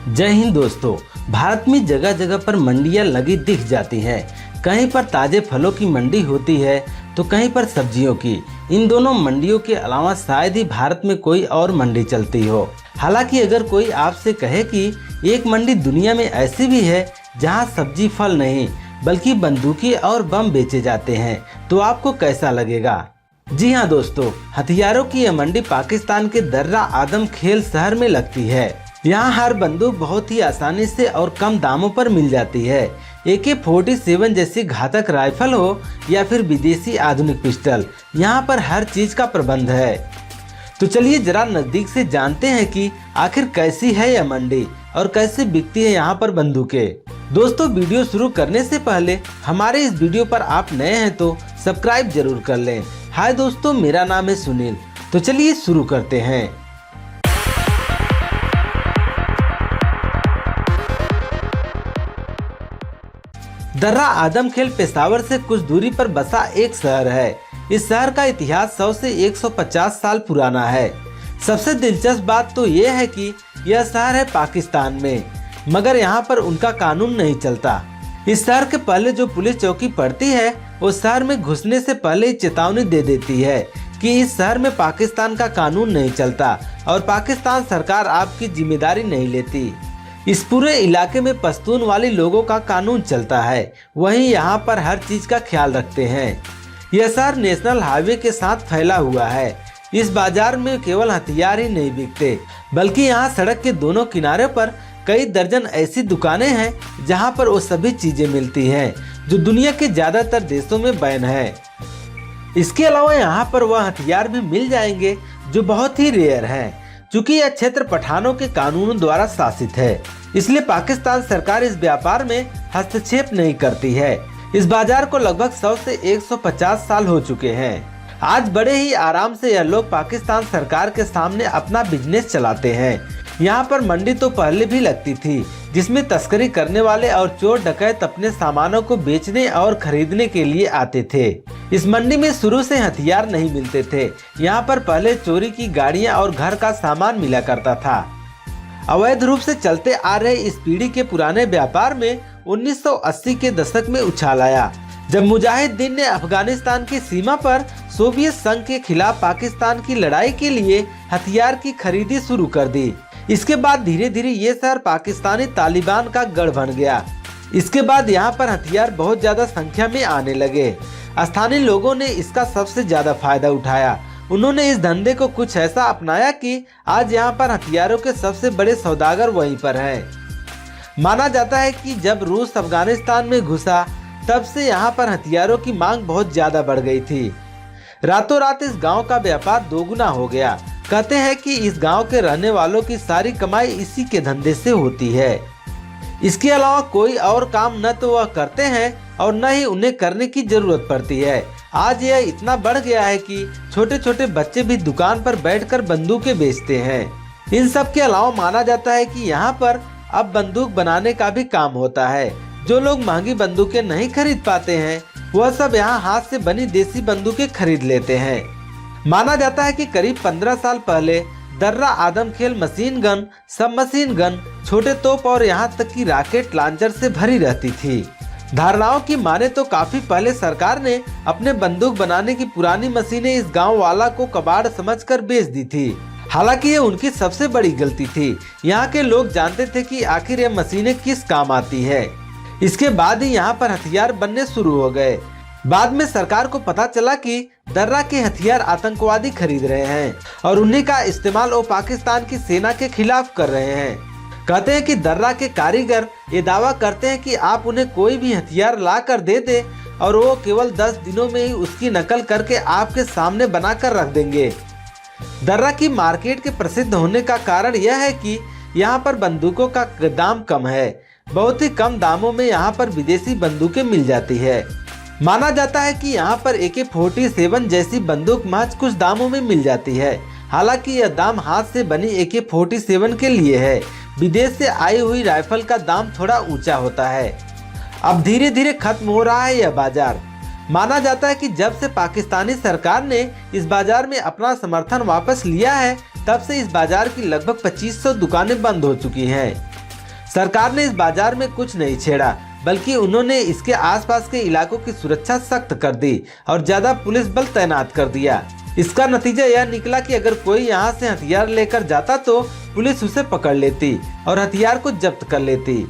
जय हिंद दोस्तों। भारत में जगह जगह पर मंडियां लगी दिख जाती हैं। कहीं पर ताजे फलों की मंडी होती है तो कहीं पर सब्जियों की। इन दोनों मंडियों के अलावा शायद ही भारत में कोई और मंडी चलती हो। हालांकि अगर कोई आपसे कहे कि एक मंडी दुनिया में ऐसी भी है जहां सब्जी फल नहीं बल्कि बंदूकें और बम बेचे जाते हैं, तो आपको कैसा लगेगा? जी हाँ दोस्तों, हथियारों की यह मंडी पाकिस्तान के दर्रा आदम खेल शहर में लगती है। यहाँ हर बंदूक बहुत ही आसानी से और कम दामों पर मिल जाती है। AK-47 जैसी घातक राइफल हो या फिर विदेशी आधुनिक पिस्टल, यहाँ पर हर चीज का प्रबंध है। तो चलिए जरा नजदीक से जानते हैं कि आखिर कैसी है यह मंडी और कैसे बिकती है यहाँ पर बंदूकें। दोस्तों, वीडियो शुरू करने से पहले हमारे इस वीडियो पर आप नए हैं तो सब्सक्राइब जरूर कर लें। हाय दोस्तों, मेरा नाम है सुनील। तो चलिए शुरू करते हैं। दर्रा आदम खेल पेशावर से कुछ दूरी पर बसा एक शहर है। इस शहर का इतिहास 100 से 150 साल पुराना है। सबसे दिलचस्प बात तो ये है कि यह शहर है पाकिस्तान में, मगर यहाँ पर उनका कानून नहीं चलता। इस शहर के पहले जो पुलिस चौकी पड़ती है वो शहर में घुसने से पहले ही चेतावनी दे देती है कि इस शहर में पाकिस्तान का कानून नहीं चलता और पाकिस्तान सरकार आपकी जिम्मेदारी नहीं लेती। इस पूरे इलाके में पश्तून वाली लोगों का कानून चलता है, वहीं यहाँ पर हर चीज का ख्याल रखते हैं। यह शहर नेशनल हाईवे के साथ फैला हुआ है। इस बाजार में केवल हथियार ही नहीं बिकते, बल्कि यहाँ सड़क के दोनों किनारे पर कई दर्जन ऐसी दुकानें हैं जहाँ पर वो सभी चीजें मिलती हैं जो दुनिया के ज्यादातर देशों में बैन है। इसके अलावा यहाँ पर वह हथियार भी मिल जाएंगे जो बहुत ही रेयर हैं। चूंकि यह क्षेत्र पठानों के कानूनों द्वारा शासित है, इसलिए पाकिस्तान सरकार इस व्यापार में हस्तक्षेप नहीं करती है। इस बाजार को लगभग 100 से 150 साल हो चुके हैं। आज बड़े ही आराम से यह लोग पाकिस्तान सरकार के सामने अपना बिजनेस चलाते हैं। यहाँ पर मंडी तो पहले भी लगती थी, जिसमें तस्करी करने वाले और चोर डकैत अपने सामानों को बेचने और खरीदने के लिए आते थे। इस मंडी में शुरू से हथियार नहीं मिलते थे। यहाँ पर पहले चोरी की गाड़ियाँ और घर का सामान मिला करता था। अवैध रूप से चलते आ रहे इस पीढ़ी के पुराने व्यापार में 1980 के दशक में उछाल आया, जब मुजाहिदीन ने अफगानिस्तान की सीमा पर सोवियत संघ के खिलाफ पाकिस्तान की लड़ाई के लिए हथियार की खरीदी शुरू कर दी। इसके बाद धीरे धीरे ये शहर पाकिस्तानी तालिबान का गढ़ बन गया। इसके बाद यहाँ पर हथियार बहुत ज्यादा संख्या में आने लगे। स्थानीय लोगों ने इसका सबसे ज्यादा फायदा उठाया। उन्होंने इस धंधे को कुछ ऐसा अपनाया कि आज यहाँ पर हथियारों के सबसे बड़े सौदागर वहीं पर हैं। माना जाता है कि जब रूस अफगानिस्तान में घुसा तब से यहाँ पर हथियारों की मांग बहुत ज्यादा बढ़ गई थी। रातों रात इस गांव का व्यापार दोगुना हो गया। कहते हैं कि इस गांव के रहने वालों की सारी कमाई इसी के धंधे से होती है। इसके अलावा कोई और काम न तो वह करते हैं और न ही उन्हें करने की जरूरत पड़ती है। आज यह इतना बढ़ गया है कि छोटे छोटे बच्चे भी दुकान पर बैठकर बंदूकें बेचते हैं। इन सब के अलावा माना जाता है कि यहाँ पर अब बंदूक बनाने का भी काम होता है। जो लोग महंगी बंदूकें नहीं खरीद पाते हैं वह सब यहाँ हाथ से बनी देसी बंदूकें खरीद लेते हैं। माना जाता है कि करीब 15 साल पहले दर्रा आदम खेल मशीन गन, सब मशीन गन, छोटे तोप और यहाँ तक कि रॉकेट लॉन्चर से भरी रहती थी। धारणाओं की माने तो काफी पहले सरकार ने अपने बंदूक बनाने की पुरानी मशीनें इस गांव वाला को कबाड़ समझकर बेच दी थी। हालांकि ये उनकी सबसे बड़ी गलती थी। यहाँ के लोग जानते थे कि आखिर ये मशीनें किस काम आती है। इसके बाद ही यहाँ पर हथियार बनने शुरू हो गए। बाद में सरकार को पता चला कि दर्रा के हथियार आतंकवादी खरीद रहे हैं और उन्हीं का इस्तेमाल वो पाकिस्तान की सेना के खिलाफ कर रहे हैं। कहते हैं कि दर्रा के कारीगर ये दावा करते हैं कि आप उन्हें कोई भी हथियार ला कर दे दे और वो केवल 10 दिनों में ही उसकी नकल करके आपके सामने बनाकर रख देंगे। दर्रा की मार्केट के प्रसिद्ध होने का कारण यह है कि यहाँ पर बंदूकों का दाम कम है। बहुत ही कम दामों में यहाँ पर विदेशी बंदूकें मिल जाती है। माना जाता है कि यहाँ पर AK-47 जैसी बंदूक महज कुछ दामों में मिल जाती है। हालांकि यह दाम हाथ से बनी AK-47 के लिए है। विदेश से आई हुई राइफल का दाम थोड़ा ऊंचा होता है। अब धीरे धीरे खत्म हो रहा है यह बाजार। माना जाता है कि जब से पाकिस्तानी सरकार ने इस बाजार में अपना समर्थन वापस लिया है, तब से इस बाजार की लगभग 2500 दुकानें बंद हो चुकी हैं। सरकार ने इस बाजार में कुछ नहीं छेड़ा, बल्कि उन्होंने इसके आसपास के इलाकों की सुरक्षा सख्त कर दी और ज्यादा पुलिस बल तैनात कर दिया। इसका नतीजा यह निकला कि अगर कोई यहाँ से हथियार लेकर जाता तो पुलिस उसे पकड़ लेती और हथियार को जब्त कर लेती।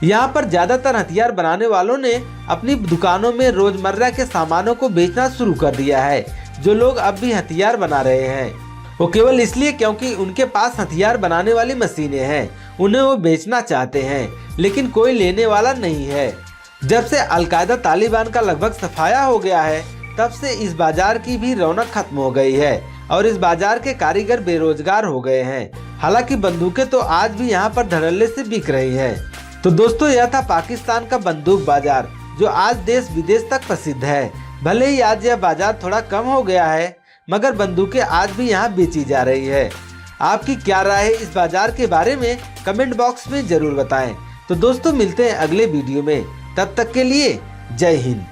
यहाँ पर ज्यादातर हथियार बनाने वालों ने अपनी दुकानों में रोजमर्रा के सामानों को बेचना शुरू कर दिया है। जो लोग अब भी हथियार बना रहे हैं वो केवल इसलिए क्योंकि उनके पास हथियार बनाने वाली मशीनें हैं, उन्हें वो बेचना चाहते हैं, लेकिन कोई लेने वाला नहीं है। जब से अलकायदा तालिबान का लगभग सफाया हो गया है, तब से इस बाजार की भी रौनक खत्म हो गई है और इस बाजार के कारीगर बेरोजगार हो गए हैं। हालांकि बंदूकें तो आज भी यहाँ पर धड़ल्ले से बिक रही हैं। तो दोस्तों, यह था पाकिस्तान का बंदूक बाजार, जो आज देश विदेश तक प्रसिद्ध है। भले ही आज यह बाजार थोड़ा कम हो गया है, मगर बंदूकें आज भी यहाँ बेची जा रही है। आपकी क्या राय है इस बाजार के बारे में कमेंट बॉक्स में जरूर बताएं। तो दोस्तों, मिलते हैं अगले वीडियो में, तब तक के लिए जय हिंद।